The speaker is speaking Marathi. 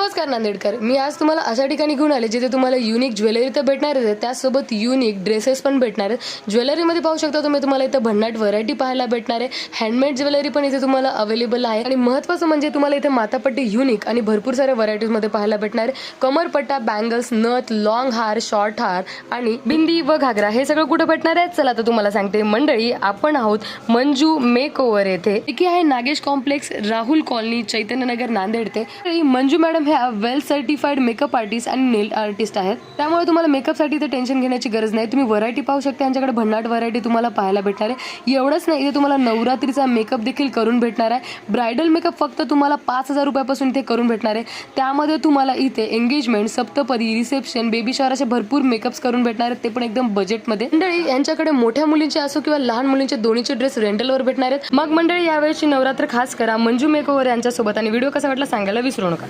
नमस्कार नांदेडकर, मी आज तुम्हाला अशा ठिकाणी घेऊन आले जिथे तुम्हाला युनिक ज्वेलरी तर भेटणार आहे, त्यासोबत युनिक ड्रेसेस पण भेटणार आहेत। ज्वेलरीमध्ये पाहू शकता तुम्हाला इथे भन्नाट व्हरायटी पाहायला भेटणार आहे। हँडमेड ज्वेलरी पण इथे तुम्हाला अवेलेबल आहे आणि महत्त्वाचं म्हणजे तुम्हाला इथे माथापट्टी युनिक आणि भरपूर साऱ्या व्हरायटीजमध्ये पाहायला भेटणार आहे। कमरपट्टा, बँगल्स, नथ, लॉंग हार, शॉर्ट हार आणि बिंदी व घागरा हे सगळं कुठे भेटणार आहे चला तर तुम्हाला सांगते। मंडळी, आपण आहोत मंजू मेकओव्हर येथे, की आहे नागेश कॉम्प्लेक्स, राहुल कॉलनी, चैतन्यनगर, नांदेड येथे। मंजू मॅडम ह्या वेल सर्टिफाईड मेकअप आर्टिस्ट आणि नेल आर्टिस्ट आहेत, त्यामुळे तुम्हाला मेकअपसाठी इथे टेन्शन घेण्याची गरज नाही। तुम्ही व्हरायटी पाहू शकता, यांच्याकडे भन्नाट व्हरायटी तुम्हाला पाहायला भेटणार आहे। एवढंच नाही, इथे तुम्हाला नवरात्रीचा मेकअप देखील करून भेटणार आहे। ब्रायडल मेकअप फक्त तुम्हाला 5,000 रुपयापासून इथे करून भेटणार आहे। त्यामध्ये तुम्हाला इथे एंगेजमेंट, सप्तपदी, रिसेप्शन, बेबी शॉवर असे भरपूर मेकअप्स करून भेटणार आहेत, ते पण एकदम बजेटमध्ये। मंडळी, यांच्याकडे मोठ्या मुलींचे असो किंवा लहान मुलींचे दोन्हीचे ड्रेस रेंटलवर भेटणार आहेत। मग मंडळी, यावेळेची नवरात्र खास करा मंजू मेकओव्हर यांच्यासोबत, आणि व्हिडिओ कसा वाटला सांगायला विसरू नका।